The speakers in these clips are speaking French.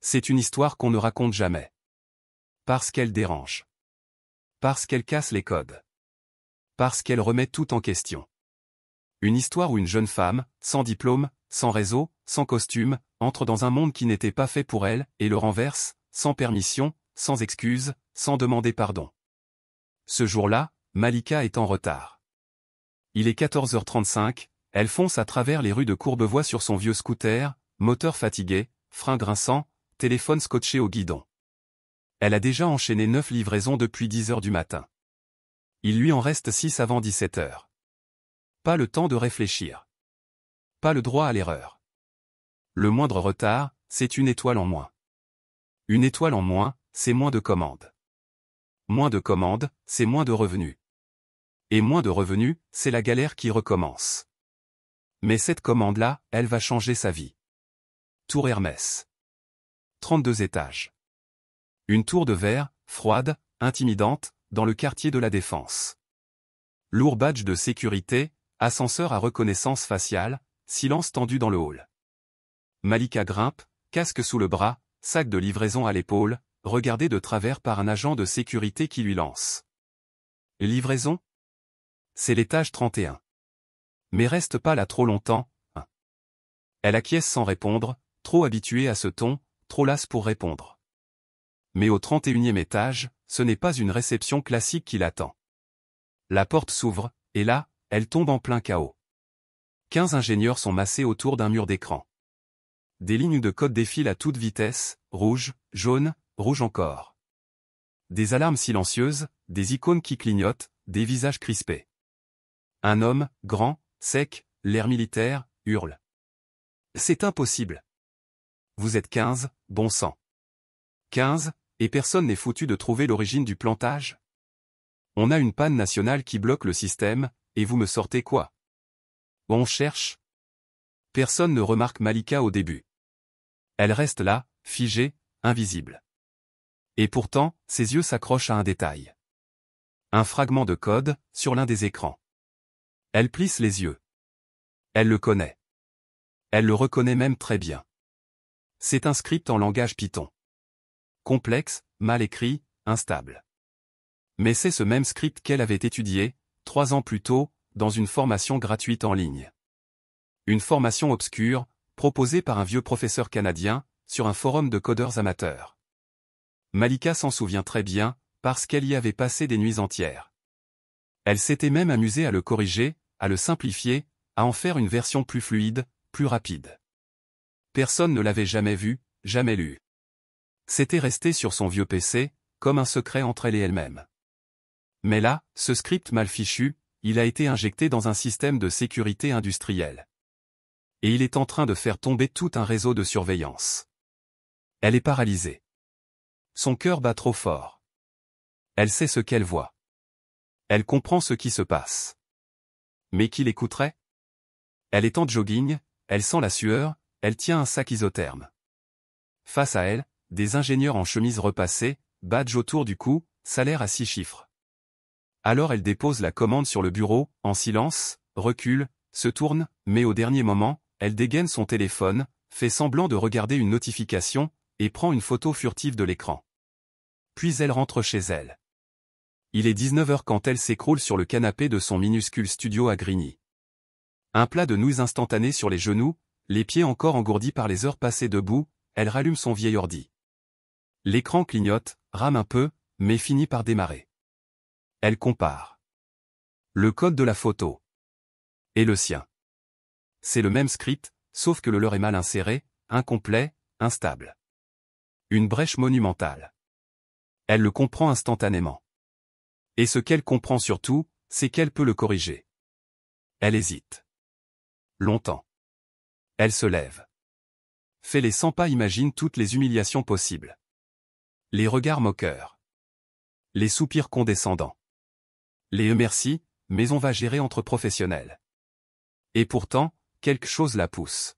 C'est une histoire qu'on ne raconte jamais. Parce qu'elle dérange. Parce qu'elle casse les codes. Parce qu'elle remet tout en question. Une histoire où une jeune femme, sans diplôme, sans réseau, sans costume, entre dans un monde qui n'était pas fait pour elle, et le renverse, sans permission, sans excuse, sans demander pardon. Ce jour-là, Malika est en retard. Il est 14h35, elle fonce à travers les rues de Courbevoie sur son vieux scooter, moteur fatigué, frein grinçant, téléphone scotché au guidon. Elle a déjà enchaîné 9 livraisons depuis 10h du matin. Il lui en reste 6 avant 17h. Pas le temps de réfléchir. Pas le droit à l'erreur. Le moindre retard, c'est une étoile en moins. Une étoile en moins, c'est moins de commandes. Moins de commandes, c'est moins de revenus. Et moins de revenus, c'est la galère qui recommence. Mais cette commande-là, elle va changer sa vie. Tour Hermès. 32 étages. Une tour de verre, froide, intimidante, dans le quartier de la Défense. Lourd badge de sécurité, ascenseur à reconnaissance faciale, silence tendu dans le hall. Malika grimpe, casque sous le bras, sac de livraison à l'épaule, regardée de travers par un agent de sécurité qui lui lance. Livraison ? C'est l'étage 31. Mais reste pas là trop longtemps, hein. Elle acquiesce sans répondre, trop habituée à ce ton, trop lasse pour répondre. Mais au 31e étage, ce n'est pas une réception classique qui l'attend. La porte s'ouvre, et là, elle tombe en plein chaos. 15 ingénieurs sont massés autour d'un mur d'écran. Des lignes de code défilent à toute vitesse, rouge, jaune, rouge encore. Des alarmes silencieuses, des icônes qui clignotent, des visages crispés. Un homme, grand, sec, l'air militaire, hurle. C'est impossible. Vous êtes 15, bon sang. 15, et personne n'est foutu de trouver l'origine du plantage? On a une panne nationale qui bloque le système, et vous me sortez quoi? On cherche? Personne ne remarque Malika au début. Elle reste là, figée, invisible. Et pourtant, ses yeux s'accrochent à un détail. Un fragment de code, sur l'un des écrans. Elle plisse les yeux. Elle le connaît. Elle le reconnaît même très bien. C'est un script en langage Python. Complexe, mal écrit, instable. Mais c'est ce même script qu'elle avait étudié, 3 ans plus tôt, dans une formation gratuite en ligne. Une formation obscure, proposée par un vieux professeur canadien, sur un forum de codeurs amateurs. Malika s'en souvient très bien, parce qu'elle y avait passé des nuits entières. Elle s'était même amusée à le corriger, à le simplifier, à en faire une version plus fluide, plus rapide. Personne ne l'avait jamais vu, jamais lu. C'était resté sur son vieux PC, comme un secret entre elle et elle-même. Mais là, ce script mal fichu, il a été injecté dans un système de sécurité industrielle. Et il est en train de faire tomber tout un réseau de surveillance. Elle est paralysée. Son cœur bat trop fort. Elle sait ce qu'elle voit. Elle comprend ce qui se passe. Mais qui l'écouterait? Elle est en jogging, elle sent la sueur, elle tient un sac isotherme. Face à elle, des ingénieurs en chemise repassée, badge autour du cou, salaire à 6 chiffres. Alors elle dépose la commande sur le bureau, en silence, recule, se tourne, mais au dernier moment, elle dégaine son téléphone, fait semblant de regarder une notification, et prend une photo furtive de l'écran. Puis elle rentre chez elle. Il est 19h quand elle s'écroule sur le canapé de son minuscule studio à Grigny. Un plat de nouilles instantanées sur les genoux, les pieds encore engourdis par les heures passées debout, elle rallume son vieil ordi. L'écran clignote, rame un peu, mais finit par démarrer. Elle compare. Le code de la photo. Et le sien. C'est le même script, sauf que le leur est mal inséré, incomplet, instable. Une brèche monumentale. Elle le comprend instantanément. Et ce qu'elle comprend surtout, c'est qu'elle peut le corriger. Elle hésite. Longtemps. Elle se lève. Fait les 100 pas, imagine toutes les humiliations possibles. Les regards moqueurs. Les soupirs condescendants. Les merci, mais on va gérer entre professionnels. Et pourtant, quelque chose la pousse.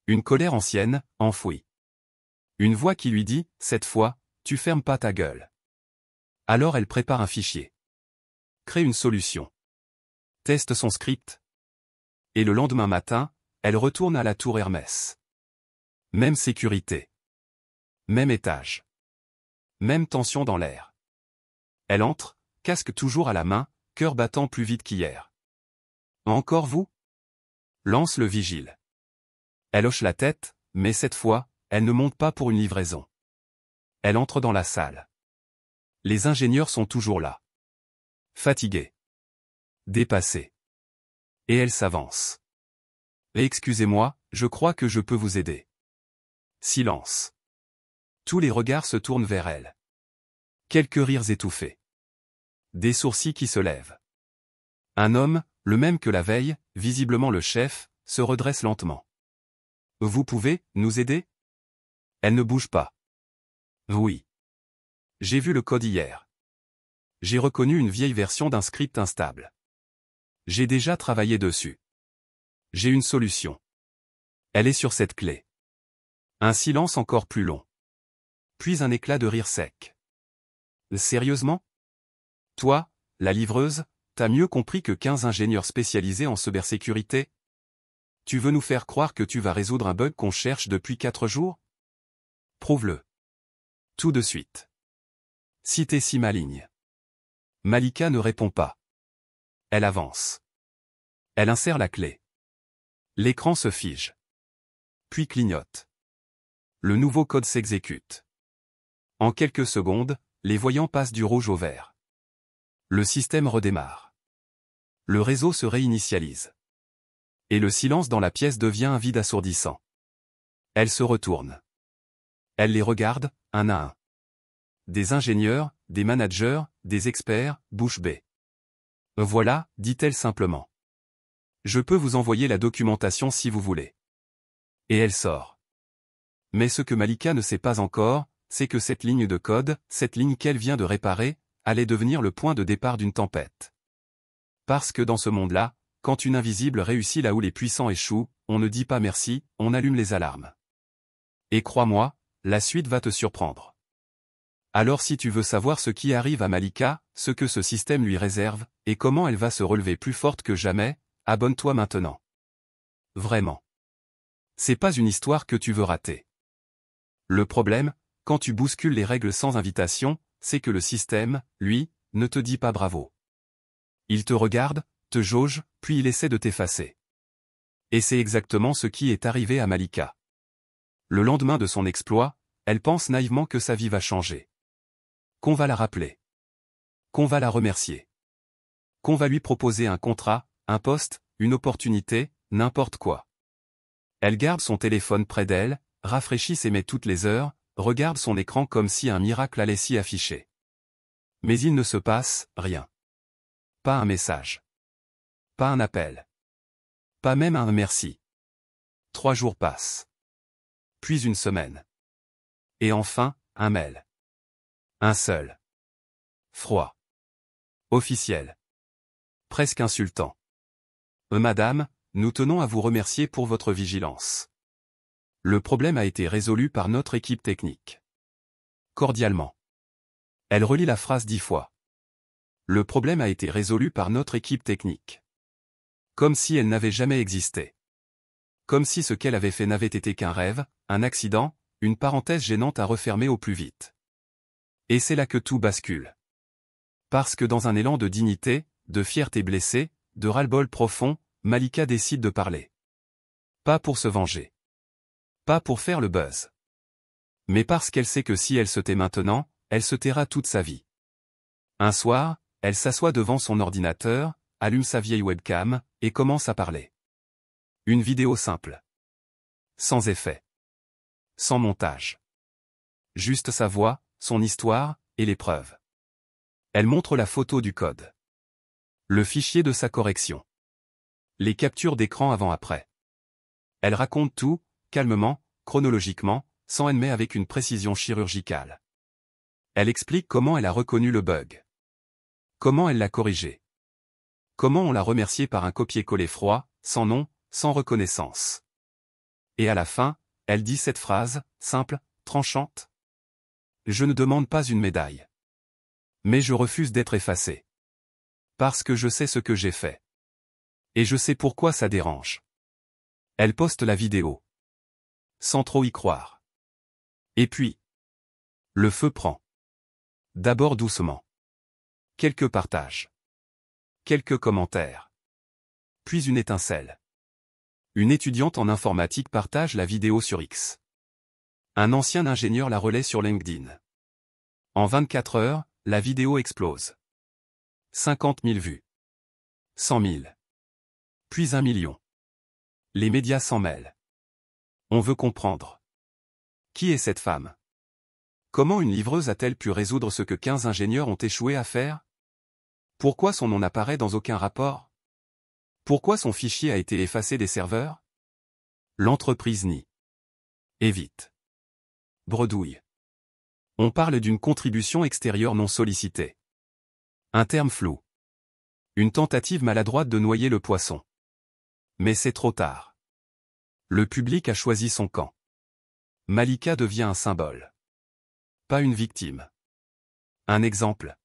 Une colère ancienne, enfouie. Une voix qui lui dit, cette fois, tu fermes pas ta gueule. Alors elle prépare un fichier. Crée une solution. Teste son script. Et le lendemain matin, elle retourne à la tour Hermès. Même sécurité. Même étage. Même tension dans l'air. Elle entre, casque toujours à la main, cœur battant plus vite qu'hier. Encore vous? Lance le vigile. Elle hoche la tête, mais cette fois, elle ne monte pas pour une livraison. Elle entre dans la salle. Les ingénieurs sont toujours là. Fatigués. Dépassés. Et elle s'avance. Excusez-moi, je crois que je peux vous aider. Silence. Tous les regards se tournent vers elle. Quelques rires étouffés. Des sourcils qui se lèvent. Un homme, le même que la veille, visiblement le chef, se redresse lentement. Vous pouvez nous aider? Elle ne bouge pas. Oui. J'ai vu le code hier. J'ai reconnu une vieille version d'un script instable. J'ai déjà travaillé dessus. J'ai une solution. Elle est sur cette clé. Un silence encore plus long. Puis un éclat de rire sec. Sérieusement? Toi, la livreuse, t'as mieux compris que 15 ingénieurs spécialisés en cybersécurité? Tu veux nous faire croire que tu vas résoudre un bug qu'on cherche depuis 4 jours? Prouve-le. Tout de suite. Si t'es si maligne. Malika ne répond pas. Elle avance. Elle insère la clé. L'écran se fige. Puis clignote. Le nouveau code s'exécute. En quelques secondes, les voyants passent du rouge au vert. Le système redémarre. Le réseau se réinitialise. Et le silence dans la pièce devient un vide assourdissant. Elle se retourne. Elle les regarde, un à un. Des ingénieurs, des managers, des experts, bouche bée. Voilà, dit-elle simplement. Je peux vous envoyer la documentation si vous voulez. Et elle sort. Mais ce que Malika ne sait pas encore, c'est que cette ligne de code, cette ligne qu'elle vient de réparer, allait devenir le point de départ d'une tempête. Parce que dans ce monde-là, quand une invisible réussit là où les puissants échouent, on ne dit pas merci, on allume les alarmes. Et crois-moi, la suite va te surprendre. Alors si tu veux savoir ce qui arrive à Malika, ce que ce système lui réserve, et comment elle va se relever plus forte que jamais, abonne-toi maintenant. Vraiment. C'est pas une histoire que tu veux rater. Le problème, quand tu bouscules les règles sans invitation, c'est que le système, lui, ne te dit pas bravo. Il te regarde, te jauge, puis il essaie de t'effacer. Et c'est exactement ce qui est arrivé à Malika. Le lendemain de son exploit, elle pense naïvement que sa vie va changer. Qu'on va la rappeler. Qu'on va la remercier. Qu'on va lui proposer un contrat, un poste, une opportunité, n'importe quoi. Elle garde son téléphone près d'elle, rafraîchit ses mails toutes les heures, regarde son écran comme si un miracle allait s'y afficher. Mais il ne se passe rien. Pas un message. Pas un appel. Pas même un merci. 3 jours passent. Puis une semaine. Et enfin, un mail. Un seul. Froid. Officiel. Presque insultant. Madame, nous tenons à vous remercier pour votre vigilance. Le problème a été résolu par notre équipe technique. Cordialement. Elle relit la phrase 10 fois. Le problème a été résolu par notre équipe technique. Comme si elle n'avait jamais existé. Comme si ce qu'elle avait fait n'avait été qu'un rêve, un accident, une parenthèse gênante à refermer au plus vite. Et c'est là que tout bascule. Parce que dans un élan de dignité, de fierté blessée, de ras-le-bol profond, Malika décide de parler. Pas pour se venger. Pas pour faire le buzz. Mais parce qu'elle sait que si elle se tait maintenant, elle se taira toute sa vie. Un soir, elle s'assoit devant son ordinateur, allume sa vieille webcam, et commence à parler. Une vidéo simple. Sans effet. Sans montage. Juste sa voix, son histoire, et les preuves. Elle montre la photo du code. Le fichier de sa correction. Les captures d'écran avant-après. Elle raconte tout, calmement, chronologiquement, sans mais avec une précision chirurgicale. Elle explique comment elle a reconnu le bug. Comment elle l'a corrigé. Comment on l'a remercié par un copier-coller froid, sans nom, sans reconnaissance. Et à la fin, elle dit cette phrase, simple, tranchante. Je ne demande pas une médaille. Mais je refuse d'être effacée. Parce que je sais ce que j'ai fait. Et je sais pourquoi ça dérange. Elle poste la vidéo. Sans trop y croire. Et puis, Le feu prend. D'abord doucement. Quelques partages. Quelques commentaires. Puis une étincelle. Une étudiante en informatique partage la vidéo sur X. Un ancien ingénieur la relaie sur LinkedIn. En 24 heures, la vidéo explose. 50 000 vues. 100 000. Puis 1 million. Les médias s'en mêlent. On veut comprendre. Qui est cette femme? Comment une livreuse a-t-elle pu résoudre ce que 15 ingénieurs ont échoué à faire? Pourquoi son nom n'apparaît dans aucun rapport? Pourquoi son fichier a été effacé des serveurs? L'entreprise nie. Évite. Bredouille. On parle d'une contribution extérieure non sollicitée. Un terme flou. Une tentative maladroite de noyer le poisson. Mais c'est trop tard. Le public a choisi son camp. Malika devient un symbole. Pas une victime. Un exemple.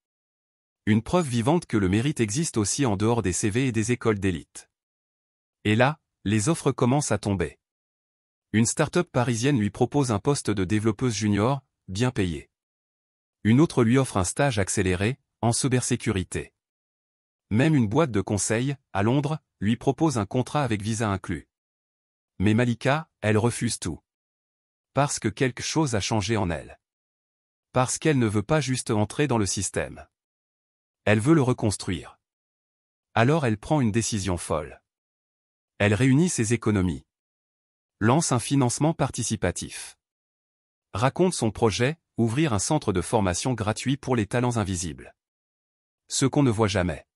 Une preuve vivante que le mérite existe aussi en dehors des CV et des écoles d'élite. Et là, les offres commencent à tomber. Une start-up parisienne lui propose un poste de développeuse junior, bien payé. Une autre lui offre un stage accéléré, en cybersécurité. Même une boîte de conseil, à Londres, lui propose un contrat avec visa inclus. Mais Malika, elle refuse tout. Parce que quelque chose a changé en elle. Parce qu'elle ne veut pas juste entrer dans le système. Elle veut le reconstruire. Alors elle prend une décision folle. Elle réunit ses économies. Lance un financement participatif. Raconte son projet, ouvrir un centre de formation gratuit pour les talents invisibles. Ceux qu'on ne voit jamais.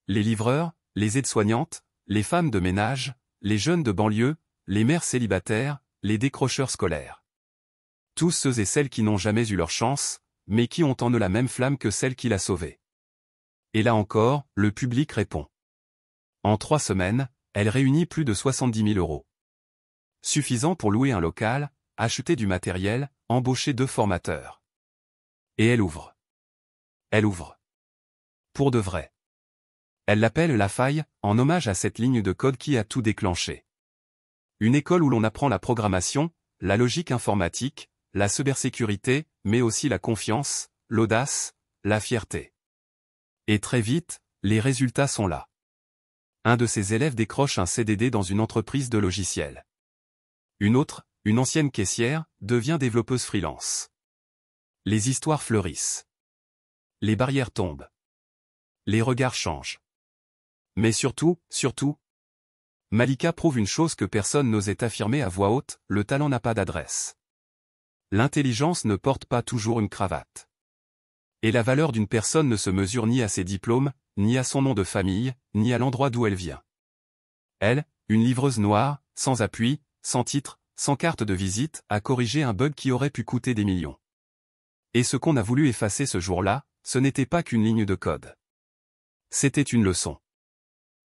Les livreurs, les aides-soignantes, les femmes de ménage, les jeunes de banlieue, les mères célibataires, les décrocheurs scolaires. Tous ceux et celles qui n'ont jamais eu leur chance, mais qui ont en eux la même flamme que celle qui l'a sauvée. Et là encore, le public répond. En 3 semaines, elle réunit plus de 70 000 euros. Suffisant pour louer un local, acheter du matériel, embaucher 2 formateurs. Et elle ouvre. Elle ouvre. Pour de vrai. Elle l'appelle La Faille, en hommage à cette ligne de code qui a tout déclenché. Une école où l'on apprend la programmation, la logique informatique, la cybersécurité, mais aussi la confiance, l'audace, la fierté. Et très vite, les résultats sont là. Un de ses élèves décroche un CDD dans une entreprise de logiciels. Une autre, une ancienne caissière, devient développeuse freelance. Les histoires fleurissent. Les barrières tombent. Les regards changent. Mais surtout, Malika prouve une chose que personne n'osait affirmer à voix haute, le talent n'a pas d'adresse. L'intelligence ne porte pas toujours une cravate. Et la valeur d'une personne ne se mesure ni à ses diplômes, ni à son nom de famille, ni à l'endroit d'où elle vient. Elle, une livreuse noire, sans appui, sans titre, sans carte de visite, a corrigé un bug qui aurait pu coûter des millions. Et ce qu'on a voulu effacer ce jour-là, ce n'était pas qu'une ligne de code. C'était une leçon.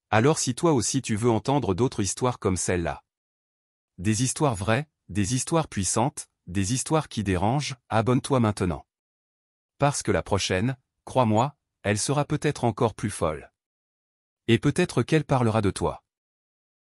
Alors si toi aussi tu veux entendre d'autres histoires comme celle-là. Des histoires vraies, des histoires puissantes, des histoires qui dérangent, abonne-toi maintenant. Parce que la prochaine, crois-moi, elle sera peut-être encore plus folle. Et peut-être qu'elle parlera de toi.